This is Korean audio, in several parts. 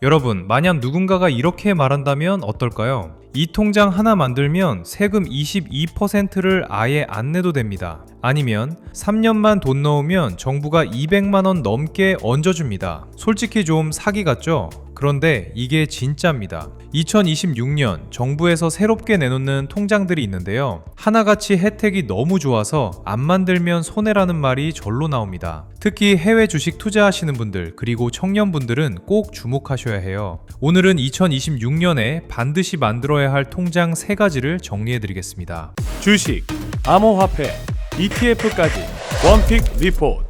여러분, 만약 누군가가 이렇게 말한다면 어떨까요? 이 통장 하나 만들면 세금 22%를 아예 안 내도 됩니다. 아니면 3년만 돈 넣으면 정부가 200만원 넘게 얹어줍니다. 솔직히 좀 사기 같죠? 그런데 이게 진짜입니다. 2026년 정부에서 새롭게 내놓는 통장들이 있는데요. 하나같이 혜택이 너무 좋아서 안 만들면 손해라는 말이 절로 나옵니다. 특히 해외 주식 투자하시는 분들 그리고 청년분들은 꼭 주목하셔야 해요. 오늘은 2026년에 반드시 만들어야 할 통장 3가지를 정리해드리겠습니다. 주식, 암호화폐, ETF까지 원픽 리포트.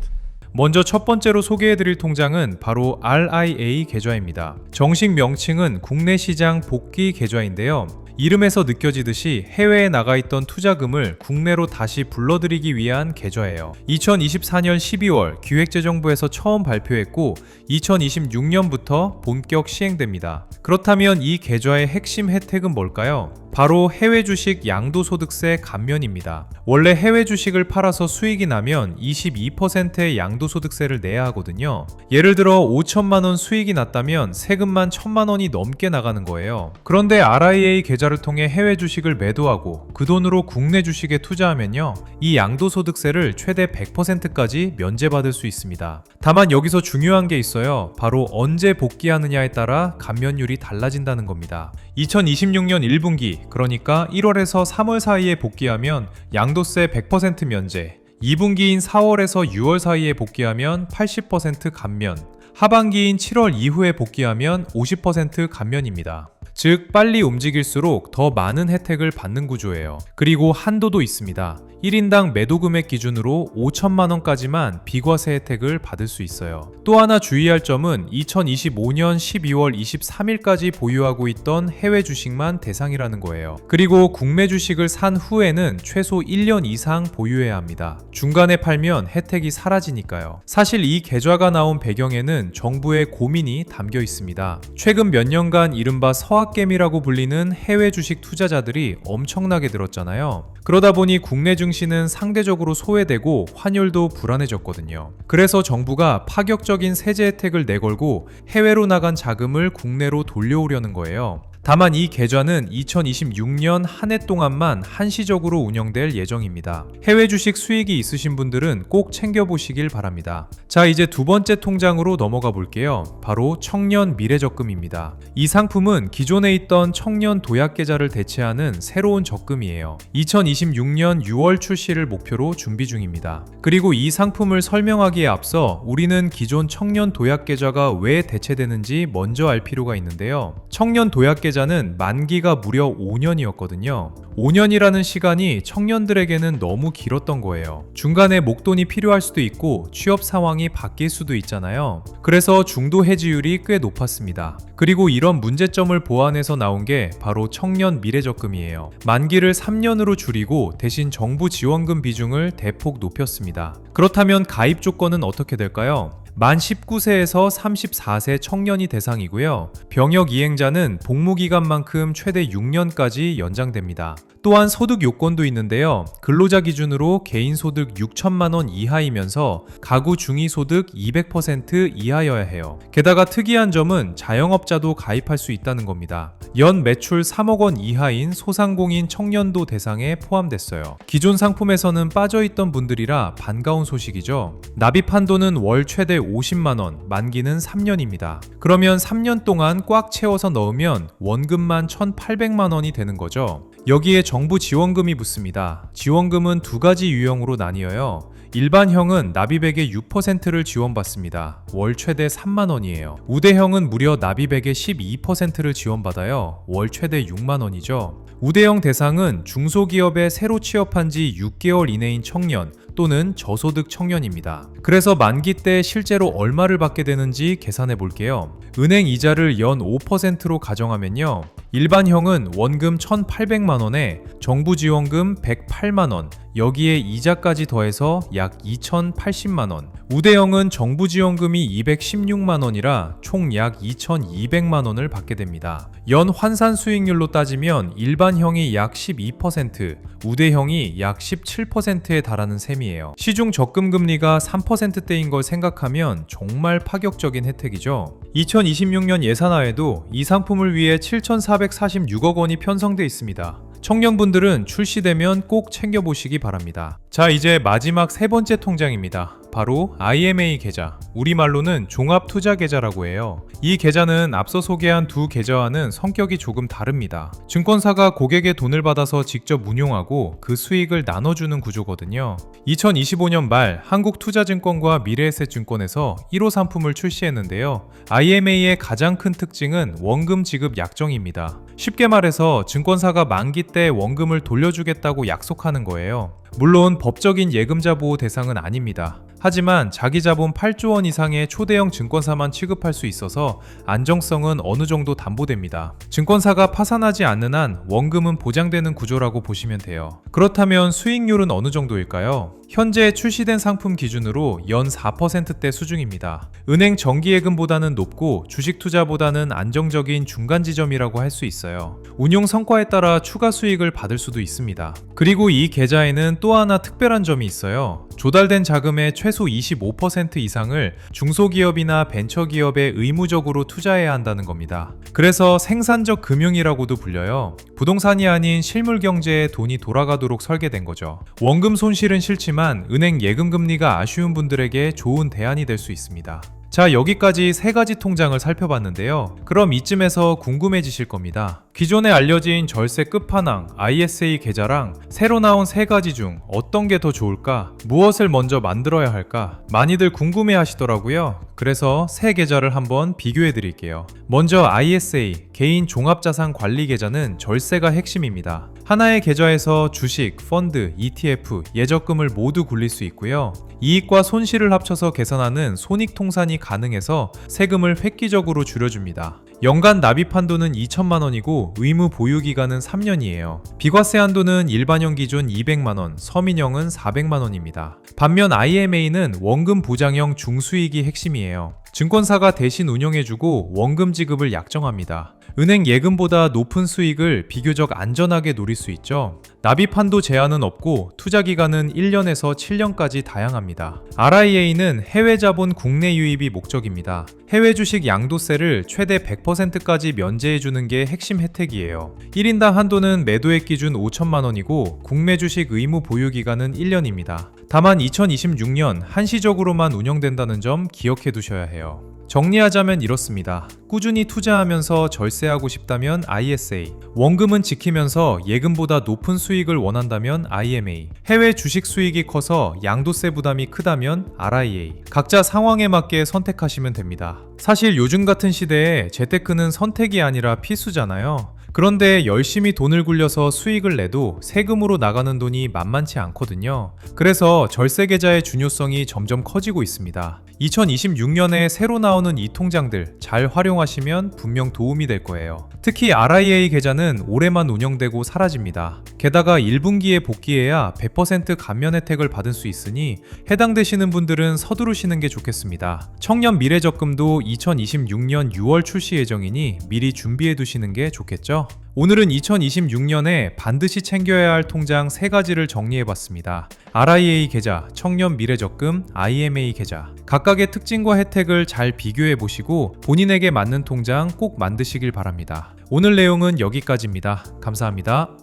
먼저 첫 번째로 소개해드릴 통장은 바로 RIA 계좌입니다. 정식 명칭은 국내 시장 복귀 계좌인데요. 이름에서 느껴지듯이 해외에 나가 있던 투자금을 국내로 다시 불러들이기 위한 계좌예요. 2024년 12월 기획재정부에서 처음 발표했고 2026년부터 본격 시행됩니다. 그렇다면 이 계좌의 핵심 혜택은 뭘까요? 바로 해외 주식 양도소득세 감면입니다. 원래 해외 주식을 팔아서 수익이 나면 22%의 양도소득세를 내야 하거든요. 예를 들어 5천만 원 수익이 났다면 세금만 1천만 원이 넘게 나가는 거예요. 그런데 RIA 계좌를 통해 해외 주식을 매도하고 그 돈으로 국내 주식에 투자하면요, 이 양도소득세를 최대 100%까지 면제받을 수 있습니다. 다만 여기서 중요한 게 있어요. 바로 언제 복귀하느냐에 따라 감면율이 달라진다는 겁니다. 2026년 1분기, 그러니까 1월에서 3월 사이에 복귀하면 양도세 100% 면제, 2분기인 4월에서 6월 사이에 복귀하면 80% 감면, 하반기인 7월 이후에 복귀하면 50% 감면입니다. 즉, 빨리 움직일수록 더 많은 혜택을 받는 구조예요. 그리고 한도도 있습니다. 1인당 매도 금액 기준으로 5천만 원까지만 비과세 혜택을 받을 수 있어요. 또 하나 주의할 점은 2025년 12월 23일까지 보유하고 있던 해외 주식만 대상이라는 거예요. 그리고 국내 주식을 산 후에는 최소 1년 이상 보유해야 합니다. 중간에 팔면 혜택이 사라지니까요. 사실 이 계좌가 나온 배경에는 정부의 고민이 담겨 있습니다. 최근 몇 년간 이른바 서학개미라고 불리는 해외 주식 투자자들이 엄청나게 늘었잖아요. 그러다 보니 국내 증시는 상대적으로 소외되고 환율도 불안해졌거든요. 그래서 정부가 파격적인 세제 혜택을 내걸고 해외로 나간 자금을 국내로 돌려오려는 거예요. 다만 이 계좌는 2026년 한 해 동안만 한시적으로 운영될 예정입니다. 해외 주식 수익이 있으신 분들은 꼭 챙겨보시길 바랍니다. 자, 이제 두 번째 통장으로 넘어가 볼게요. 바로 청년 미래적금입니다. 이 상품은 기존에 있던 청년 도약계좌를 대체하는 새로운 적금이에요. 2026년 6월 출시를 목표로 준비 중입니다. 그리고 이 상품을 설명하기에 앞서 우리는 기존 청년 도약계좌가 왜 대체되는지 먼저 알 필요가 있는데요. 청년 도약계좌는 만기가 무려 5년이었거든요. 5년이라는 시간이 청년들에게는 너무 길었던 거예요. 중간에 목돈이 필요할 수도 있고 취업 상황이 바뀔 수도 있잖아요. 그래서 중도 해지율이 꽤 높았습니다. 그리고 이런 문제점을 보완해서 나온 게 바로 청년 미래적금이에요. 만기를 3년으로 줄이고 대신 정부 지원금 비중을 대폭 높였습니다. 그렇다면 가입 조건은 어떻게 될까요? 만 19세에서 34세 청년이 대상이고요. 병역 이행자는 복무기간만큼 최대 6년까지 연장됩니다. 또한 소득 요건도 있는데요. 근로자 기준으로 개인소득 6천만 원 이하이면서 가구 중위소득 200% 이하여야 해요. 게다가 특이한 점은 자영업자도 가입할 수 있다는 겁니다. 연 매출 3억 원 이하인 소상공인 청년도 대상에 포함됐어요. 기존 상품에서는 빠져있던 분들이라 반가운 소식이죠. 납입 한도는 월 최대 50만 원, 만기는 3년입니다. 그러면 3년 동안 꽉 채워서 넣으면 원금만 1,800만 원이 되는 거죠. 여기에 정부 지원금이 붙습니다. 지원금은 두 가지 유형으로 나뉘어요. 일반형은 납입액의 6%를 지원받습니다. 월 최대 3만 원이에요. 우대형은 무려 납입액의 12%를 지원받아요. 월 최대 6만 원이죠. 우대형 대상은 중소기업에 새로 취업한 지 6개월 이내인 청년 또는 저소득 청년입니다. 그래서 만기 때 실제로 얼마를 받게 되는지 계산해 볼게요. 은행 이자를 연 5%로 가정하면요. 일반형은 원금 1,800만 원에 정부 지원금 108만 원, 여기에 이자까지 더해서 약 2,080만원. 우대형은 정부 지원금이 216만원이라 총 약 2,200만원을 받게 됩니다. 연 환산 수익률로 따지면 일반형이 약 12%, 우대형이 약 17%에 달하는 셈이에요. 시중 적금 금리가 3%대인 걸 생각하면 정말 파격적인 혜택이죠. 2026년 예산안에도 이 상품을 위해 7,446억 원이 편성돼 있습니다. 청년분들은 출시되면 꼭 챙겨보시기 바랍니다. 자, 이제 마지막 세 번째 통장입니다. 바로 IMA 계좌, 우리말로는 종합투자계좌라고 해요. 이 계좌는 앞서 소개한 두 계좌와는 성격이 조금 다릅니다. 증권사가 고객의 돈을 받아서 직접 운용하고 그 수익을 나눠주는 구조거든요. 2025년 말 한국투자증권과 미래에셋증권에서 1호 상품을 출시했는데요. IMA의 가장 큰 특징은 원금 지급 약정입니다. 쉽게 말해서 증권사가 만기 때 원금을 돌려주겠다고 약속하는 거예요. 물론 법적인 예금자 보호 대상은 아닙니다. 하지만 자기 자본 8조 원 이상의 초대형 증권사만 취급할 수 있어서 안정성은 어느 정도 담보됩니다. 증권사가 파산하지 않는 한 원금은 보장되는 구조라고 보시면 돼요. 그렇다면 수익률은 어느 정도일까요? 현재 출시된 상품 기준으로 연 4%대 수준입니다. 은행 정기예금보다는 높고 주식 투자보다는 안정적인 중간 지점이라고 할 수 있어요. 운용 성과에 따라 추가 수익을 받을 수도 있습니다. 그리고 이 계좌에는 또 하나 특별한 점이 있어요. 조달된 자금의 최소 25% 이상을 중소기업이나 벤처기업에 의무적으로 투자해야 한다는 겁니다. 그래서 생산적 금융이라고도 불려요. 부동산이 아닌 실물 경제에 돈이 돌아가도록 설계된 거죠. 원금 손실은 싫지만 은행 예금 금리가 아쉬운 분들에게 좋은 대안이 될 수 있습니다. 자, 여기까지 세 가지 통장을 살펴봤는데요. 그럼 이쯤에서 궁금해지실 겁니다. 기존에 알려진 절세 끝판왕 ISA 계좌랑 새로 나온 세 가지 중 어떤 게 더 좋을까? 무엇을 먼저 만들어야 할까? 많이들 궁금해 하시더라고요. 그래서 세 계좌를 한번 비교해 드릴게요. 먼저 ISA 개인 종합자산 관리 계좌는 절세가 핵심입니다. 하나의 계좌에서 주식, 펀드, ETF, 예적금을 모두 굴릴 수 있고요. 이익과 손실을 합쳐서 계산하는 손익통산이 가능해서 세금을 획기적으로 줄여줍니다. 연간 납입 한도는 2천만 원이고 의무 보유 기간은 3년이에요. 비과세 한도는 일반형 기준 200만 원, 서민형은 400만 원입니다. 반면 IMA는 원금 보장형 중수익이 핵심이에요. 증권사가 대신 운영해주고 원금 지급을 약정합니다. 은행 예금보다 높은 수익을 비교적 안전하게 노릴 수 있죠. 납입 한도 제한은 없고 투자 기간은 1년에서 7년까지 다양합니다. RIA는 해외 자본 국내 유입이 목적입니다. 해외 주식 양도세를 최대 100%까지 면제해주는 게 핵심 혜택이에요. 1인당 한도는 매도액 기준 5천만 원이고 국내 주식 의무 보유 기간은 1년입니다. 다만 2026년 한시적으로만 운영된다는 점 기억해 두셔야 해요. 정리하자면 이렇습니다. 꾸준히 투자하면서 절세하고 싶다면 ISA, 원금은 지키면서 예금보다 높은 수익을 원한다면 IMA, 해외 주식 수익이 커서 양도세 부담이 크다면 RIA, 각자 상황에 맞게 선택하시면 됩니다. 사실 요즘 같은 시대에 재테크는 선택이 아니라 필수잖아요. 그런데 열심히 돈을 굴려서 수익을 내도 세금으로 나가는 돈이 만만치 않거든요. 그래서 절세 계좌의 중요성이 점점 커지고 있습니다. 2026년에 새로 나오는 이 통장들 잘 활용하시면 분명 도움이 될 거예요. 특히 RIA 계좌는 올해만 운영되고 사라집니다. 게다가 1분기에 복귀해야 100% 감면 혜택을 받을 수 있으니 해당되시는 분들은 서두르시는 게 좋겠습니다. 청년 미래적금도 2026년 6월 출시 예정이니 미리 준비해 두시는 게 좋겠죠? 오늘은 2026년에 반드시 챙겨야 할 통장 3가지를 정리해봤습니다. RIA 계좌, 청년 미래적금, IMA 계좌. 각각의 특징과 혜택을 잘 비교해보시고 본인에게 맞는 통장 꼭 만드시길 바랍니다. 오늘 내용은 여기까지입니다. 감사합니다.